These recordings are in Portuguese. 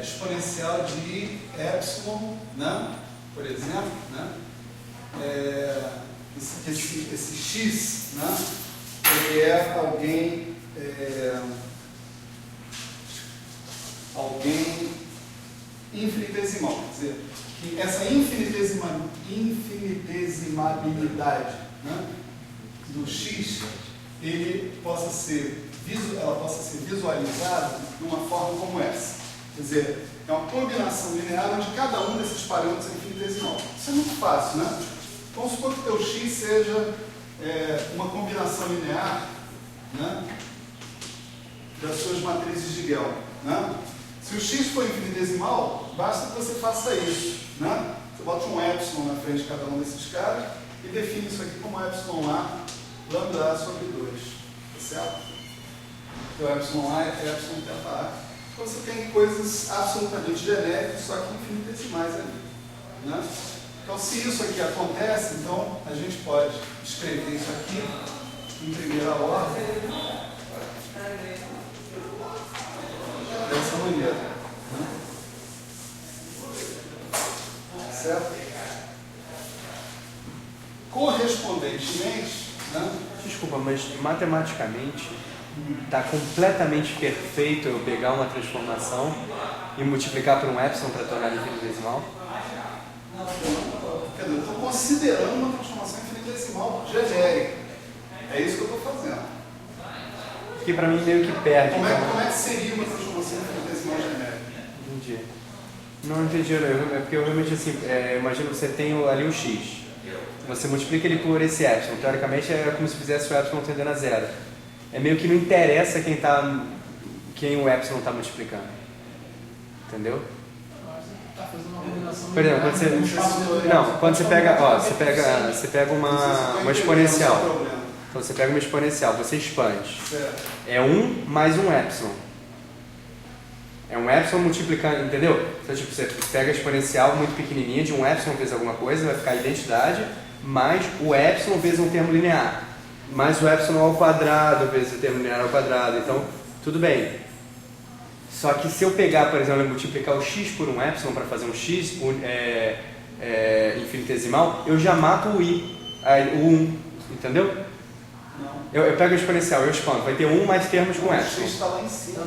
exponencial de epsilon, né? Por exemplo, né? Esse x, né? Ele é alguém infinitesimal, quer dizer, que essa infinitesimabilidade, né, do x, ela possa ser visualizada de uma forma como essa. Quer dizer, é uma combinação linear onde cada um desses parâmetros é infinitesimal. Isso é muito fácil, né? Vamos supor que o teu x seja uma combinação linear, né, das suas matrizes de Gell, né? Se o x for infinitesimal, basta que você faça isso, né? Você bota um epsilon na frente de cada um desses caras e define isso aqui como epsilon a lambda a sobre 2, tá certo? Então epsilon a é epsilon teta a. Então você tem coisas absolutamente genéricas, só que infinitesimais ali, né? Então se isso aqui acontece, então a gente pode escrever isso aqui em primeira ordem dessa maneira, né? Certo? Correspondentemente, né? Desculpa, mas matematicamente está completamente perfeito eu pegar uma transformação e multiplicar por um epsilon para tornar infinitesimal? Eu estou considerando uma transformação infinitesimal genérica. É isso que eu estou fazendo. Que para mim meio que perde. Como é que seria uma transformação infinitesimal genérica? Entendi. Não entendi, é porque eu realmente assim, imagino que você tem ali o x. Você multiplica ele por esse epsilon. Teoricamente é como se fizesse o epsilon tendendo a zero. É meio que não interessa quem o epsilon está multiplicando. Entendeu? Por exemplo, quando você pega uma exponencial. Então você pega uma exponencial, você expande. É 1 mais um epsilon. É um epsilon multiplicando, entendeu? Então tipo, você pega a exponencial muito pequenininha de um epsilon vezes alguma coisa, vai ficar a identidade, mais o epsilon vezes um termo linear. Mais o epsilon ao quadrado vezes o termo linear ao quadrado. Então, tudo bem. Só que se eu pegar, por exemplo, e multiplicar o x por um epsilon para fazer um x infinitesimal, eu já mato o 1, entendeu? Eu pego o exponencial, eu expando, vai ter 1 mais termos com epsilon. O x está lá em cima.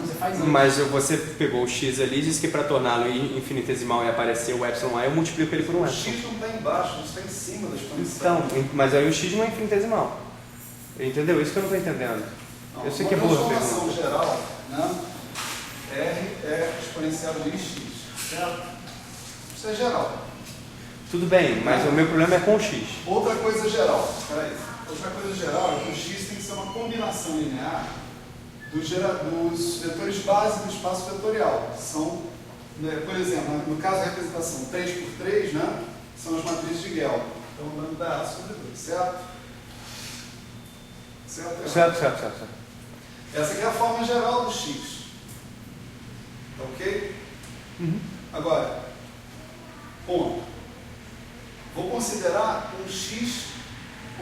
Mas você pegou o x ali e disse que para torná-lo infinitesimal e aparecer o epsilon a, eu multiplico ele por um epsilon. O x não está embaixo, o x está em cima da exponencial. Então, mas aí o x não é infinitesimal. Entendeu? Isso que eu não estou entendendo. Não, eu sei que é boa a pergunta. Uma transformação geral, né? R é exponencial de x, certo? Isso é geral. Tudo bem, mas o meu problema é com o x. Outra coisa geral, peraí. Outra coisa geral é que o x tem que ser uma combinação linear dos vetores base do espaço vetorial. São, né, por exemplo, no caso da representação 3 por 3, né, são as matrizes de Gell. Então, lambda a sobre 2, certo? Certo. Essa aqui é a forma geral do x. Tá ok? Uhum. Agora, ponto. Vou considerar um x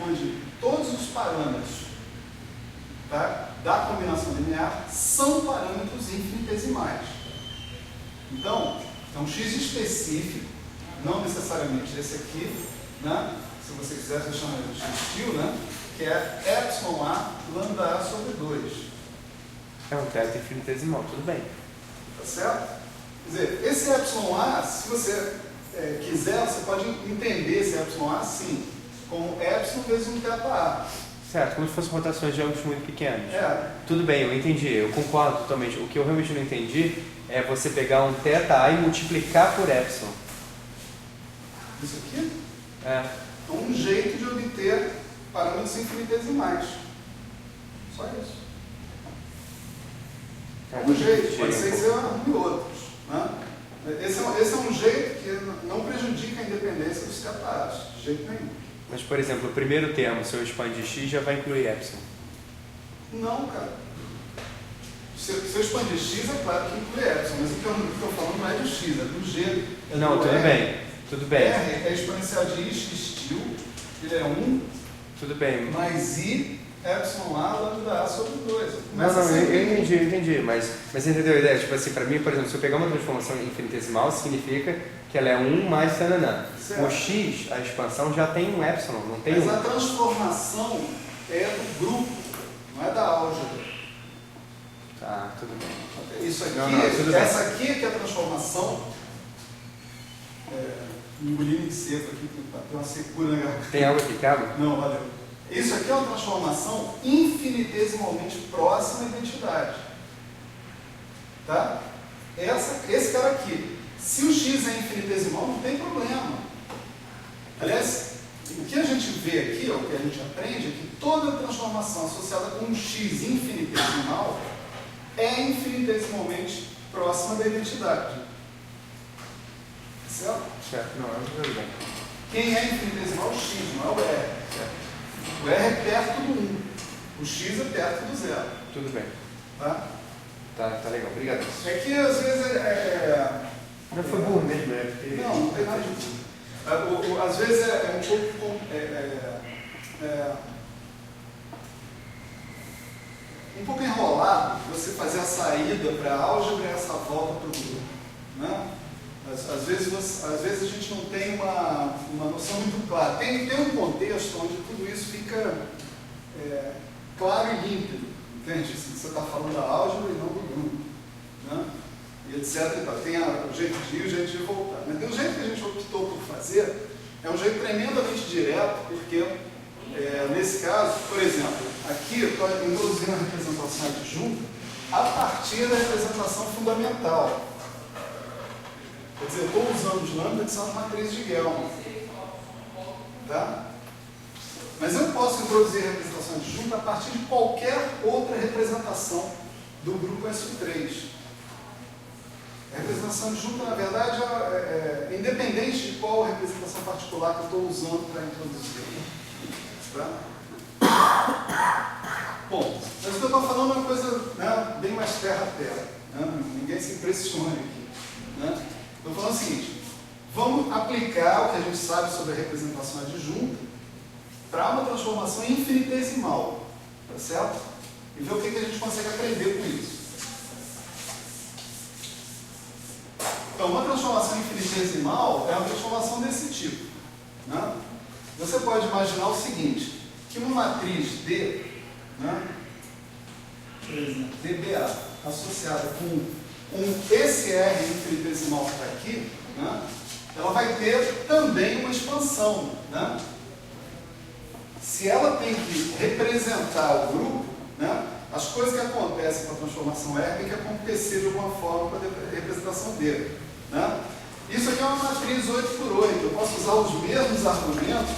onde todos os parâmetros, tá, da combinação linear são parâmetros infinitesimais. Então, é um x específico, não necessariamente esse aqui, né? Se você quiser, você chama de x-til, né? Que é epsilon a lambda a sobre 2. É um teta infinitesimal, tudo bem. Tá certo? Quer dizer, esse epsilon a, se você quiser, você pode entender esse epsilon a assim, como epsilon vezes um teta a. Certo, como se fossem rotações de ângulos muito pequenos. É. Tudo bem, eu entendi, eu concordo totalmente. O que eu realmente não entendi é você pegar um teta a e multiplicar por epsilon. Isso aqui? É. É um jeito de obter parâmetros infinitesimais. Só isso. É um jeito, pode ser que você arrume outros. Né? Esse é um jeito que não prejudica a independência dos teta-as, de jeito nenhum. Mas, por exemplo, o primeiro termo, se eu expandir x, já vai incluir epsilon. Não, cara. Se eu expandir x, é claro que inclui epsilon, mas o que eu estou falando não é do x, é do g. Não, tudo bem. Tudo bem. R é exponencial de i x-til, ele é 1, tudo bem. mais i epsilon A lambda A sobre 2. Não, eu entendi, mas entendeu a ideia? Tipo assim, para mim, por exemplo, se eu pegar uma transformação infinitesimal, significa que ela é 1 mais tananã. O x, a expansão, já tem um epsilon, não tem mas a transformação é do grupo, não é da álgebra. Tá, tudo bem. Isso aqui, tudo essa bem. aqui é que é a transformação. Engolindo em seco aqui, tem uma secura na garganta. Tem algo aqui, cabe? Não, valeu. Isso aqui é uma transformação infinitesimalmente próxima à identidade. Tá? Esse cara aqui. Se o x é infinitesimal, não tem problema. Aliás, o que a gente vê aqui, o que a gente aprende, é que toda transformação associada com um x infinitesimal é infinitesimalmente próxima da identidade. Certo? Certo, não, tudo bem. Quem é infinitesimal é o x, não é o r. Certo. O r é perto do 1. O x é perto do 0. Tudo bem. Tá? Tá legal, obrigado. É que às vezes Já foi burro mesmo, né? Porque... Não tem nada de burro. Às vezes é um pouco. Um pouco enrolado você fazer a saída para a álgebra e essa volta para o grupo. Né? Às vezes a gente não tem uma noção muito clara. Tem um contexto onde tudo isso fica claro e límpido. Entende? Você está falando da álgebra e não do grupo. Né? E etc. E tal. Tem o jeito de ir e o jeito de voltar. Mas o jeito que a gente optou por fazer é um jeito tremendamente direto, porque nesse caso, por exemplo, aqui eu estou introduzindo a representação adjunta a partir da representação fundamental. Quer dizer, eu estou usando os lambda que são as matrizes de Gelman. Tá? Mas eu posso introduzir a representação adjunta a partir de qualquer outra representação do grupo S3. A representação adjunta, na verdade, é independente de qual representação particular que eu estou usando para introduzir. Tá? Bom, mas o que eu estou falando é uma coisa, né, bem mais terra a terra. Né? Ninguém se impressione aqui. Né? Estou falando o seguinte: vamos aplicar o que a gente sabe sobre a representação adjunta para uma transformação infinitesimal. Tá certo? E ver o que a gente consegue aprender com isso. Então, uma transformação infinitesimal é uma transformação desse tipo. Né? Você pode imaginar o seguinte, que uma matriz D, né, por exemplo, DBA, associada com esse R infinitesimal que está aqui, né, ela vai ter também uma expansão. Né? Se ela tem que representar o grupo, né, as coisas que acontecem com a transformação R têm que acontecer de alguma forma com a representação dele. Né? Isso aqui é uma matriz 8×8. Eu posso usar os mesmos argumentos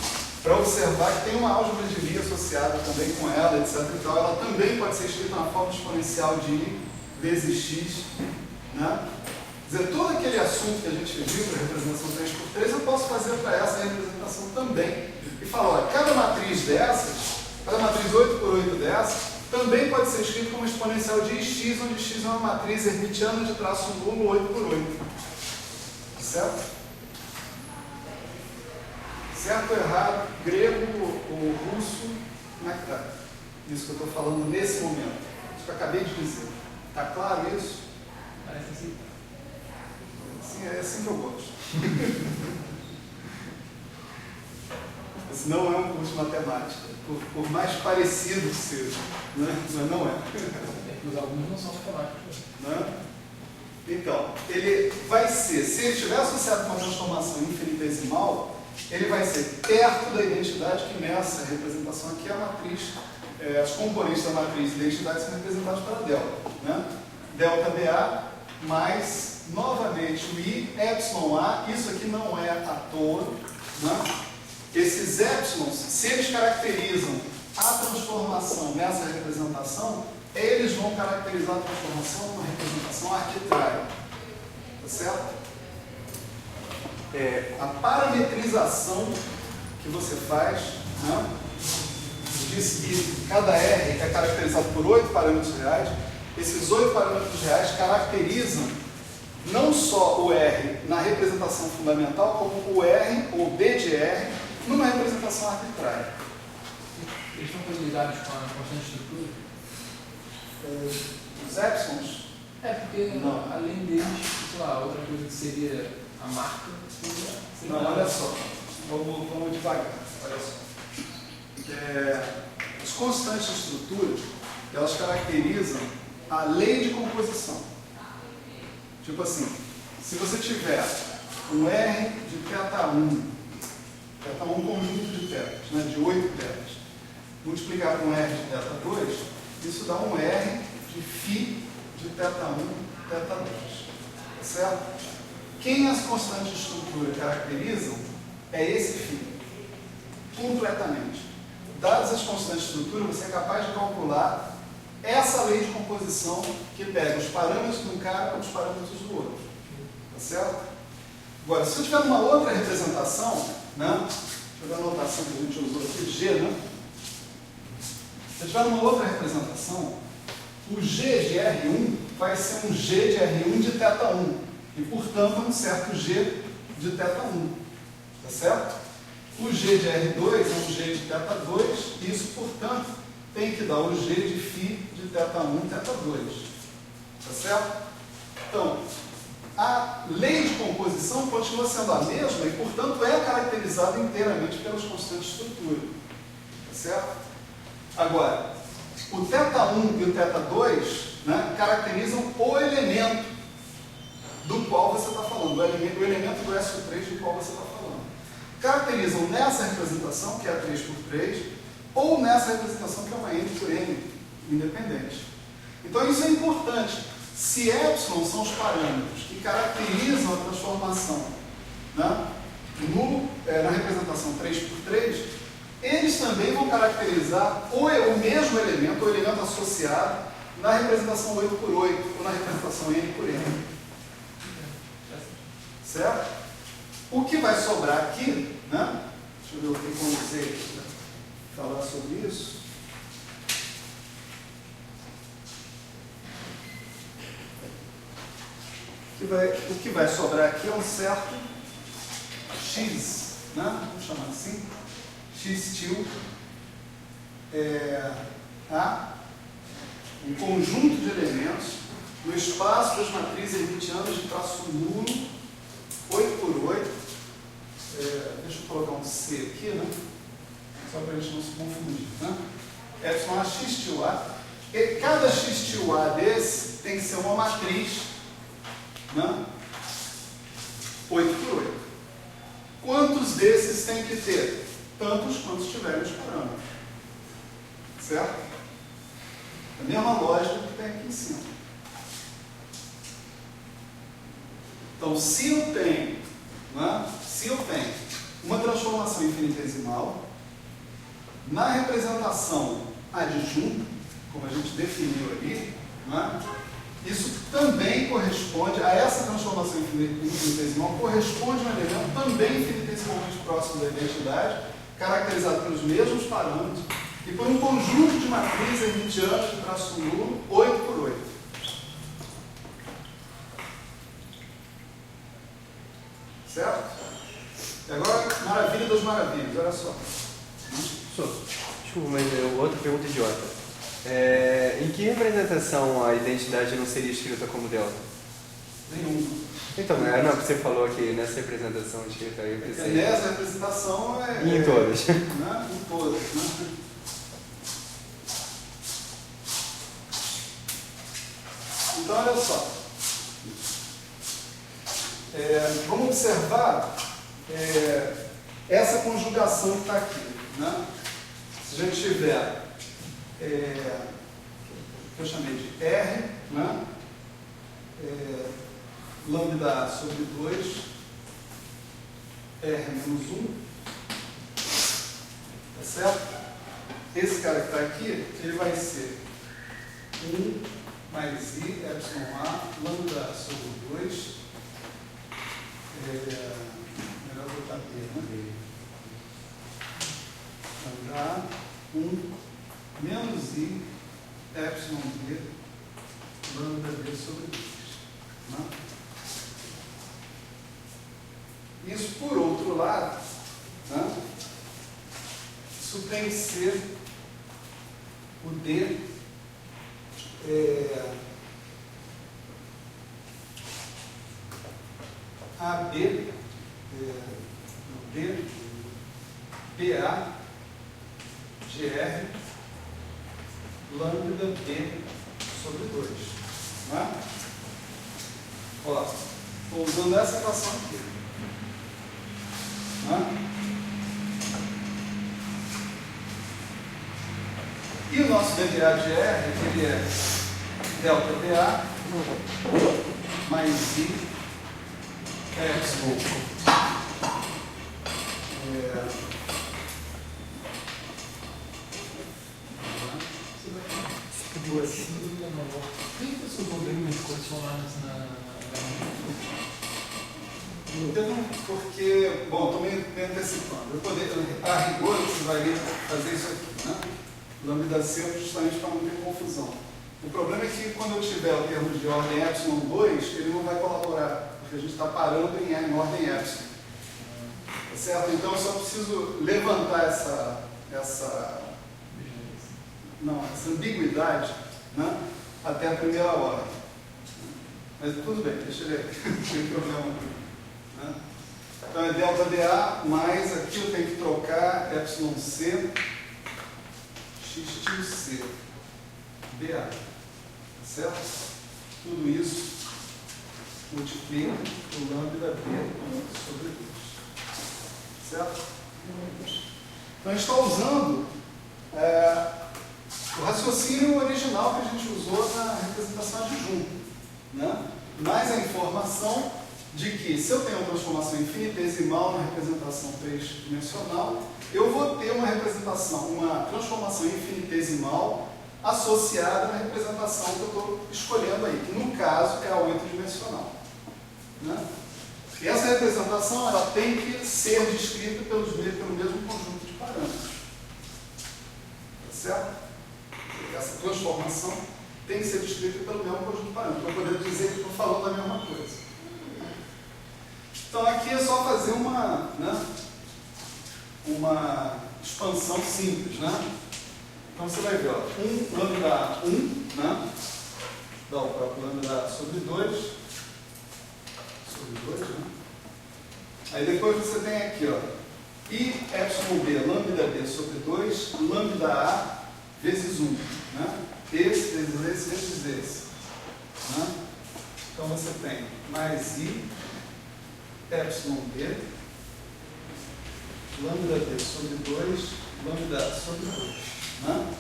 para observar que tem uma álgebra de Lie associada também com ela, etc. Então, ela também pode ser escrita na forma exponencial de I vezes X. Né? Quer dizer, todo aquele assunto que a gente viu para a representação 3×3, eu posso fazer para essa representação também. E falar, olha, cada matriz dessas, cada matriz 8×8 dessas, também pode ser escrita como exponencial de X, onde X é uma matriz hermitiana de traço nulo 8×8. Certo? Certo ou errado, grego ou russo, como é que está? Isso que eu estou falando nesse momento. Isso que eu acabei de dizer. Está claro isso? Parece assim. Sim, é assim que eu gosto. Esse não é um curso de matemática, por mais parecido que seja, né? Mas não é. Os alunos não são matemáticos. Né? Então, ele vai ser, se ele estiver associado com uma transformação infinitesimal, ele vai ser perto da identidade que nessa representação aqui é a matriz, as componentes da matriz de identidade são representadas pela delta. Né? Delta BA mais, novamente, o I, epsilon A, isso aqui não é à toa. Né? Esses épsilons, se eles caracterizam a transformação nessa representação, eles vão caracterizar a transformação numa representação arbitrária. Tá certo? A parametrização que você faz, né, diz que cada R é caracterizado por 8 parâmetros reais. Esses 8 parâmetros reais caracterizam não só o R na representação fundamental, como o R ou B de R numa representação arbitrária. Eles estão ligados com a constante estrutura? Os epsilons, É, porque não. além deles, sei lá, outra coisa que seria a marca seria não, olha só, vamos devagar, olha só. As constantes de estrutura, elas caracterizam a lei de composição. Tipo assim, se você tiver um R de θ1 é um conjunto de tetas, né, de 8 tetas, multiplicar com R de θ2, isso dá um R de φ de θ1, θ2. Tá certo? Quem as constantes de estrutura caracterizam é esse φ, completamente. Dadas as constantes de estrutura, você é capaz de calcular essa lei de composição que pega os parâmetros de um cara com os parâmetros do outro. Tá certo? Agora, se eu tiver uma outra representação, né? Deixa eu ver a notação que a gente usou aqui, G, né? Se eu tiver uma outra representação, o G de R1 vai ser um G de R1 de θ1. E, portanto, um certo G de θ1. Tá certo? O G de R2 é um G de θ2. E isso, portanto, tem que dar o G de φ de θ1, θ2. Tá certo? Então, a lei de composição continua sendo a mesma e, portanto, é caracterizada inteiramente pelas constantes de estrutura. Tá certo? Agora, o θ1 e o θ2, né, caracterizam o elemento do qual você está falando, o elemento do SO3 do qual você está falando. Caracterizam nessa representação, que é a 3 por 3, ou nessa representação, que é uma N por N, independente. Então, isso é importante. Se epsilon são os parâmetros que caracterizam a transformação, né, na representação 3 por 3, eles também vão caracterizar o mesmo elemento, o elemento associado, na representação 8 por 8, ou na representação N por N. Certo? O que vai sobrar aqui, né? Deixa eu ver o que eu usei para falar sobre isso. O que vai sobrar aqui é um certo X, né? Vamos chamar assim. X til um conjunto de elementos no espaço das matrizes hermitianas de traço nulo, 8 por 8. Deixa eu colocar um C aqui, né? Só para a gente não se confundir. Né? Epsilon A, X til A. E cada X til A desse tem que ser uma matriz, né? 8 por 8. Quantos desses tem que ter? Tantos quantos tiverem os parâmetros. Certo? A mesma lógica que tem aqui em cima. Então, se eu tenho, né, uma transformação infinitesimal, na representação adjunta, como a gente definiu ali, né, isso também corresponde a essa transformação infinitesimal, corresponde a um elemento também infinitesimalmente próximo da identidade, caracterizado pelos mesmos parâmetros e por um conjunto de matrizes hermitianas de traço nulo, 8 por 8. Certo? E agora, maravilha das maravilhas, olha só. Desculpa, mas outra pergunta idiota. Em que representação a identidade não seria escrita como delta? Nenhuma. Então, não é que você falou aqui nessa representação escrita aí? Nessa representação E em todas? Né? Em todas. Né? Então, olha só. Vamos observar essa conjugação que está aqui. Né? Se a gente tiver, que eu chamei de R, né? Lambda sobre 2, R menos 1, tá certo? Esse cara que está aqui, ele vai ser 1 mais I, epsilon A, lambda sobre 2, melhor botar B, né? Lambda A, 1 menos I, epsilon B, lambda B sobre 2. Né? Isso, por outro lado, né, isso tem que ser D AB, D, PA, GR, lambda B sobre 2. Né? Ó, estou usando essa equação aqui. Né? E o nosso dBA de R, ele é delta BA mais I epsilon Quem que você problemas condicionados na porque, bom, estou me antecipando. A rigor, você vai fazer isso aqui, né? Lambda C justamente para não ter confusão. O problema é que quando eu tiver o termo de ordem epsilon 2, ele não vai colaborar, porque a gente está parando em ordem epsilon. Tá certo? Então eu só preciso levantar essa ambiguidade, né, até a primeira ordem. Mas tudo bem, deixa ele aí, não tem problema. Né? Então é delta dA, mais aqui eu tenho que trocar epsilon C, x tio C, BA. Tá certo? Tudo isso multiplica o lambda B sobre 2. Certo? Então a gente está usando o raciocínio original que a gente usou na representação adjunta, né? Mais a informação de que se eu tenho uma transformação infinitesimal na representação 3-dimensional, eu vou ter uma transformação infinitesimal associada na representação que eu estou escolhendo aí, que no caso é a 8-dimensional. Né? E essa representação ela tem que ser descrita pelo mesmo conjunto de parâmetros. Tá certo? Essa transformação tem que ser descrita pelo mesmo conjunto de parâmetros, para poder dizer que estou falando a mesma coisa. Então aqui é só fazer uma expansão simples. Né? Então você vai ver, ó, lambda 1, né? Dá o próprio lambda sobre 2. Né? Aí depois você tem aqui, ó, I epsilon B, lambda B sobre 2, lambda A vezes 1. Né? Esse vezes esse. Né? Então você tem mais I epsilon B, lambda B sobre 2, lambda A sobre 2. Né?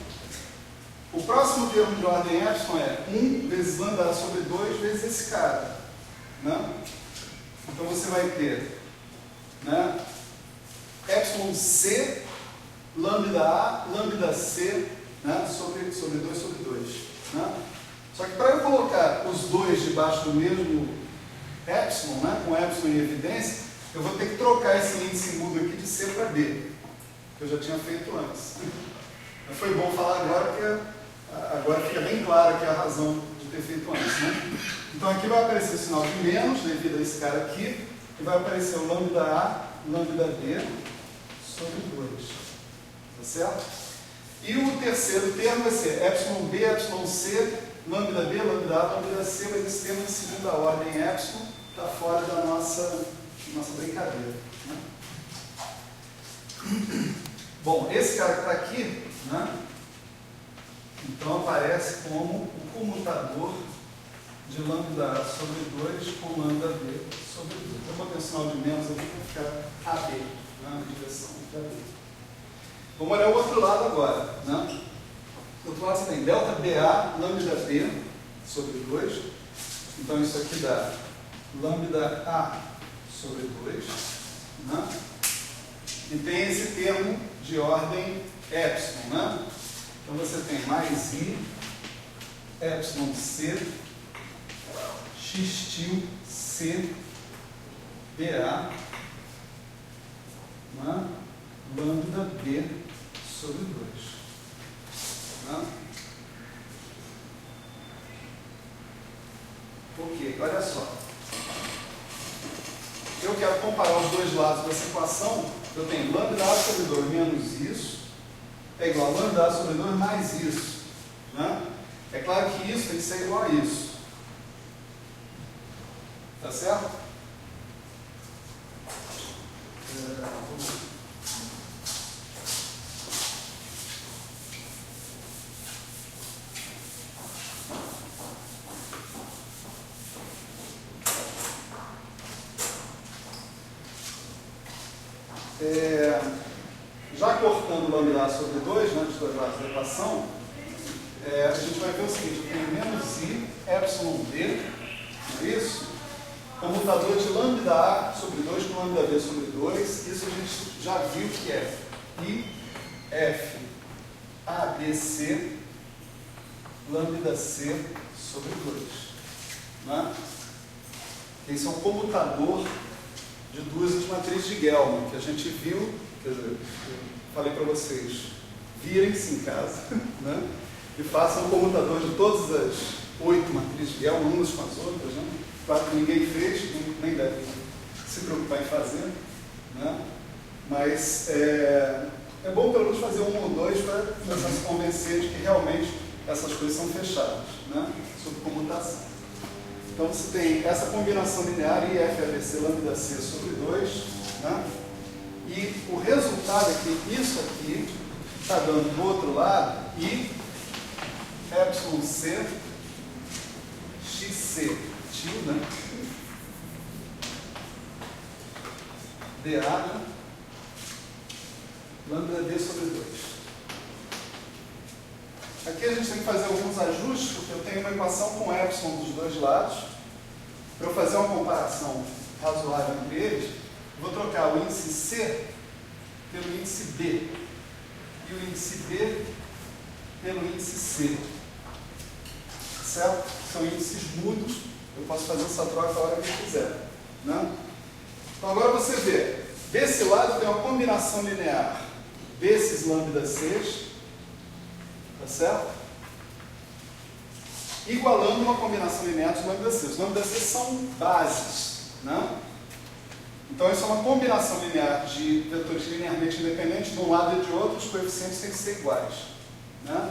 O próximo termo de ordem epsilon é 1 vezes lambda A sobre 2 vezes esse cara. Né? Então você vai ter, né, epsilon C, lambda A, lambda C, né, sobre 2 sobre 2. Né? Só que para eu colocar os dois debaixo do mesmo epsilon, né, com epsilon em evidência, eu vou ter que trocar esse índice mudo aqui de C para D, que eu já tinha feito antes. Mas foi bom falar agora, porque agora fica bem claro aqui a razão de ter feito antes. Né? Então aqui vai aparecer o sinal de menos, devido a esse cara aqui, e vai aparecer o lambda A, lambda B sobre 2. Tá certo? E o terceiro termo vai ser epsilon B, epsilon C, lambda B, lambda A, lambda C, mas esse termo de segunda ordem epsilon está fora da nossa brincadeira. Né? Bom, esse cara que está aqui, né, então aparece como o comutador de lambda A sobre 2 com lambda B sobre 2. Eu vou ter um sinal de menos aqui para ficar AB, né, na direção de AB. Vamos olhar o outro lado agora. Né? Do outro lado você tem delta BA, lambda B sobre 2. Então isso aqui dá lambda A sobre 2. Né? E tem esse termo de ordem epsilon. Né? Então você tem mais I epsilon C x tio C BA, né? Lambda B sobre 2. Né? Ok, olha só. Eu quero comparar os dois lados dessa equação. Eu tenho lambda A sobre 2 menos isso é igual a lambda A sobre 2 mais isso. Né? É claro que isso tem que ser igual a isso. Tá certo? Já cortando lambda sobre 2, né, dos dois lados da equação, a gente vai ver o seguinte: eu tenho menos i epsilon d, não é isso? Comutador de lambda a sobre 2 com lambda b sobre 2. Isso a gente já viu que é i f abc lambda c sobre 2. Né? Esse é um comutador de duas das matrizes de Gell-Mann, que a gente viu, quer dizer, eu falei para vocês, virem-se em casa, né? E façam um comutador de todas as 8 matrizes de Gell-Mann, umas com as outras, né? Claro que ninguém fez, nem deve se preocupar em fazer, né? Mas é bom pelo menos fazer um ou dois para começar a se convencer de que realmente essas coisas são fechadas, né? Sobre comutação. Então você tem essa combinação linear IFABC lambda C sobre 2, né? E o resultado é que isso aqui está dando do outro lado I epsilon C XC tio, né? DA, né? Lambda D sobre 2. Aqui a gente tem que fazer alguns ajustes, porque eu tenho uma equação com epsilon dos dois lados. Para eu fazer uma comparação razoável entre eles, eu vou trocar o índice C pelo índice B e o índice B pelo índice C. Certo? São índices mudos, eu posso fazer essa troca a hora que eu quiser. Né? Então agora você vê, desse lado tem uma combinação linear desses lambda Cs, tá certo? Igualando uma combinação linear dos lambda C. Os lambda C são bases, né? Então isso é uma combinação linear de vetores linearmente independentes de um lado e de outro, os coeficientes têm que ser iguais, né?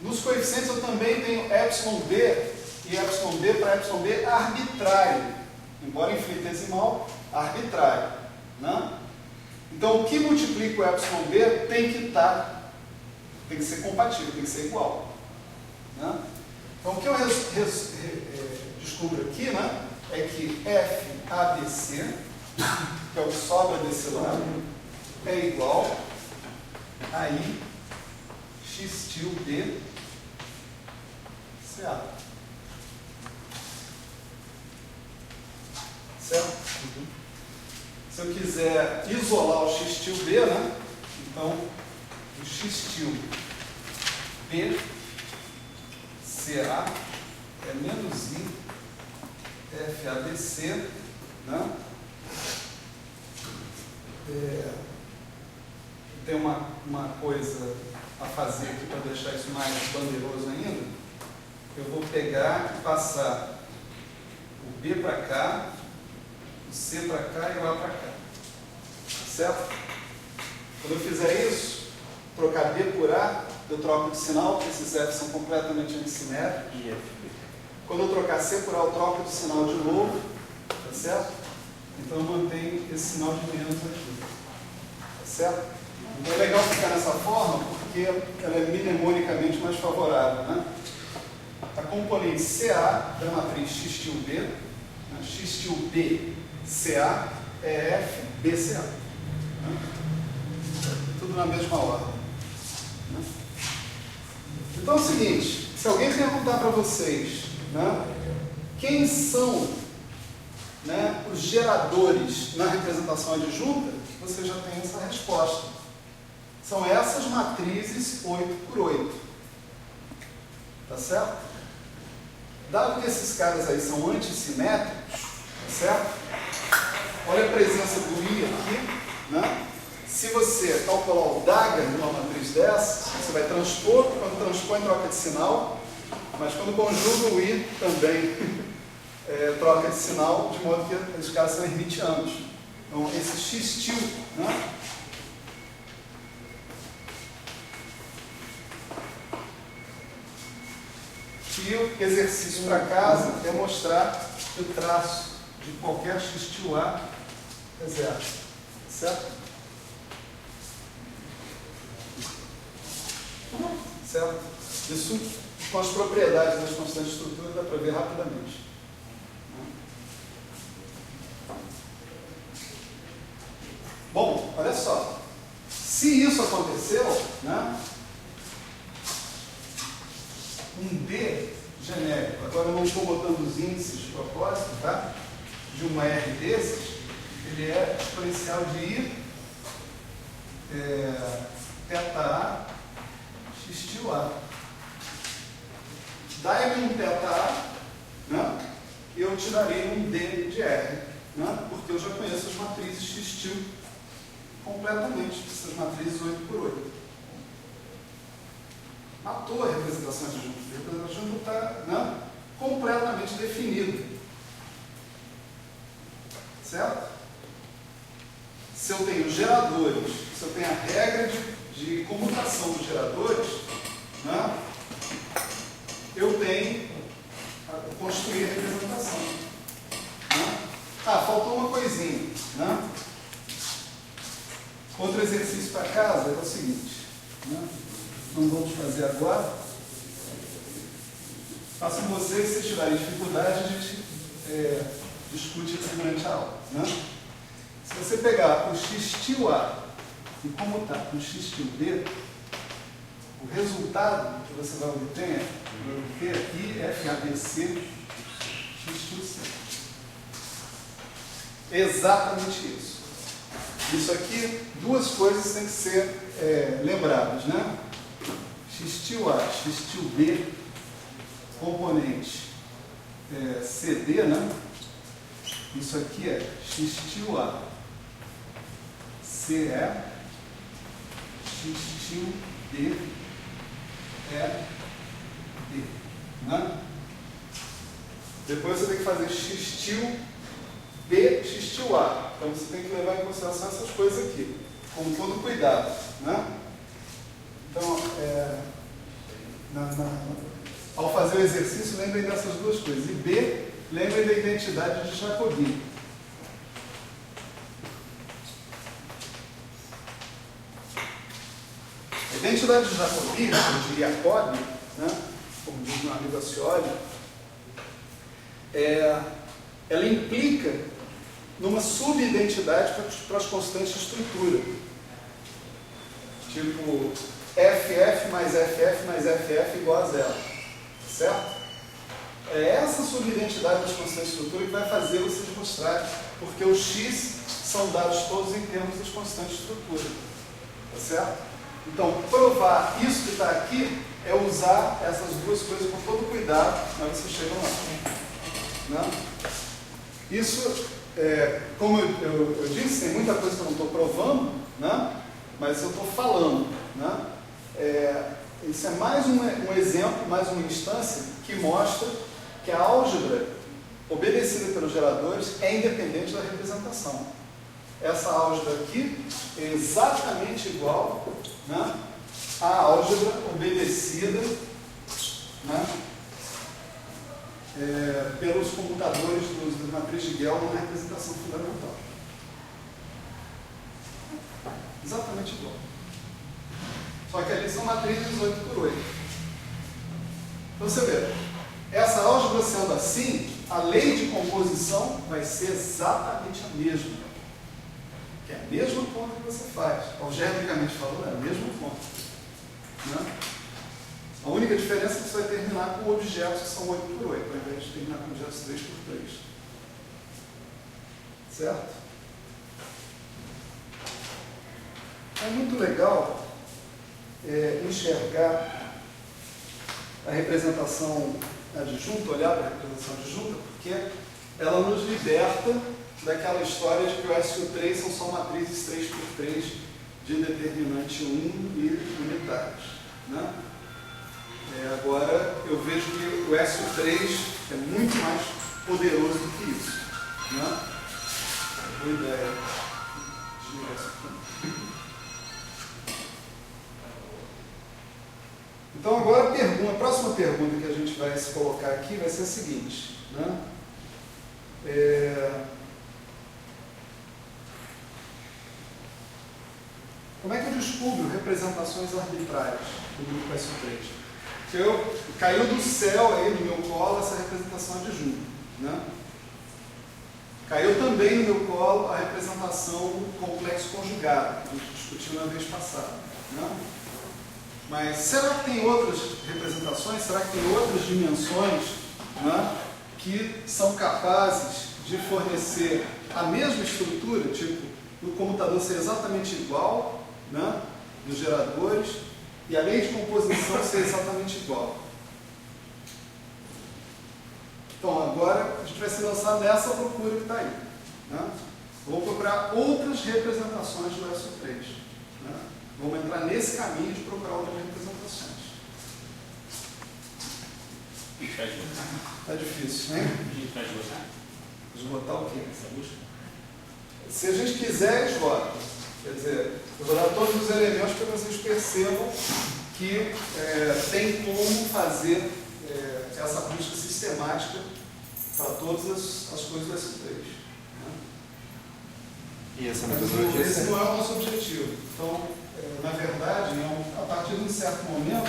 Nos coeficientes eu também tenho epsilon b e epsilon b para epsilon b arbitrário, embora infinitesimal, arbitrário, né? Então o que multiplica o epsilon b tem que ser compatível, tem que ser igual, né? Então o que eu descubro aqui, né, é que FABC, que é o que sobra desse lado, é igual a I X til B CA. Certo? Se eu quiser isolar o X til B, né, então o X til B CA é menos I FABC, né? Tem uma coisa a fazer aqui para deixar isso mais bandeiroso ainda. Eu vou pegar e passar o B para cá, o C para cá e o A para cá. Certo? Quando eu fizer isso, trocar B por A, eu troco de sinal, porque esses F são completamente antissimétricos. Quando eu trocar C por A, eu troco de sinal de novo, tá certo? Então eu mantenho esse sinal de menos aqui, tá certo? Então é legal ficar nessa forma, porque ela é mnemonicamente mais favorável, né? A componente CA da matriz X til B, né? X til B CA é F BCA, né? Tudo na mesma ordem. Então é o seguinte, se alguém perguntar para vocês, né, quem são, né, os geradores na representação adjunta, você já tem essa resposta. São essas matrizes 8x8. Tá certo? Dado que esses caras aí são antissimétricos, tá certo? Olha a presença do I aqui, né? Se você calcular o Dagger numa matriz dessa, você vai transpor, quando transpõe troca de sinal, mas quando conjuga o I também troca de sinal, de modo que esses caras são hermitianos. Então esse X til, né? E o exercício para casa é mostrar que o traço de qualquer x-A é zero. Certo? Certo? Isso com as propriedades das constantes de estrutura dá para ver rapidamente. Bom, olha só. Se isso aconteceu, né, um D genérico, agora eu não estou botando os índices de propósito, tá? De uma R desses, ele é exponencial de I θ A x tio A. Dá-me um θ A, né? Eu tirarei um D de R, né? Porque eu já conheço as matrizes x tio completamente, essas matrizes 8×8. Matou a representação adjunta. A representação adjunta está, né, completamente definida. Certo? Se eu tenho geradores, se eu tenho a regra de comutação dos geradores, né, eu tenho a construir a representação. Né? Ah, faltou uma coisinha. Né? Outro exercício para casa é o seguinte, né? Não vamos fazer agora. Faço com vocês, se vocês tiverem dificuldade, a gente discute aqui durante a aula. Né? Se você pegar o x tio A e comutar com o x tio B, o resultado que você vai obter é IFABC x tio C. Exatamente isso. Isso aqui, duas coisas têm que ser lembradas, né? X tio A, x tio B, componente CD, né? Isso aqui é x tio A, CE, x tio B, D. Né? Depois você tem que fazer x tio B, x tio A. Então você tem que levar em consideração essas coisas aqui, com todo cuidado. Né? Então, ao fazer o exercício, lembrem dessas duas coisas. E B, lembrem da identidade de Jacobi. A identidade de Jacobi, ou de Jacobi, né, como diz meu amigo Ascioli, ela implica numa subidentidade para as constantes de estrutura. Tipo, FF mais FF mais FF igual a zero. Certo? É essa subidentidade das constantes de estrutura que vai fazer vocês mostrarem porque os X são dados todos em termos das constantes de estrutura. Tá certo? Então, provar isso que está aqui é usar essas duas coisas com todo cuidado, mas vocês chegam lá. Né? Isso, como eu disse, tem muita coisa que eu não estou provando, né? Mas eu estou falando. Né? Isso é mais um exemplo, mais uma instância que mostra que a álgebra obedecida pelos geradores é independente da representação. Essa álgebra aqui é exatamente igual, né, à álgebra obedecida, né, pelos computadores da matriz de Gell na representação fundamental. Exatamente igual. Só que ali são matrizes 8×8. Então você vê, essa álgebra sendo assim, a lei de composição vai ser exatamente a mesma. Que é a mesma conta que você faz. Algebricamente falando, é a mesma conta. Né? A única diferença é que você vai terminar com objetos que são 8×8, ao invés de terminar com objetos 3×3. Certo? É muito legal enxergar a representação adjunta, olhar para a representação adjunta, porque ela nos liberta daquela história de que o SU3 são só matrizes 3×3 de determinante 1 e unitários. Né? Agora eu vejo que o SU3 é muito mais poderoso do que isso. Né? Boa ideia de SU3. Então agora a próxima pergunta que a gente vai se colocar aqui vai ser a seguinte, né? Como é que eu descubro representações arbitrárias do grupo SO3? Caiu do céu aí no meu colo essa representação adjunta, né? Caiu também no meu colo a representação do complexo conjugado, que a gente discutiu na vez passada, né? Mas será que tem outras representações? Será que tem outras dimensões, né, que são capazes de fornecer a mesma estrutura, tipo, o computador ser exatamente igual, né, dos geradores, e a lei de composição ser exatamente igual? Então, agora a gente vai se lançar nessa procura que está aí, né? Vou procurar outras representações do SO3. Né? Vamos entrar nesse caminho de procurar outras representações. Está difícil, né? Esgotar o quê? Se a gente quiser, esgota. Quer dizer, eu vou dar todos os elementos para que vocês percebam que tem como fazer essa busca sistemática para todas as coisas do SO3. Né? E essa Mas metodologia? esse não é o nosso objetivo. Então, na verdade, a partir de um certo momento,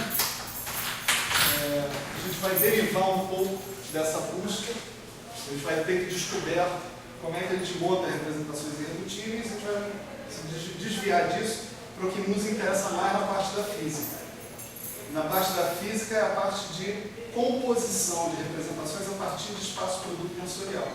a gente vai derivar um pouco dessa busca, a gente vai ter que descobrir como é que a gente monta representações irredutíveis e a gente vai se desviar disso para o que nos interessa mais na parte da física. Na parte da física é a parte de composição de representações a partir de espaço produto tensorial.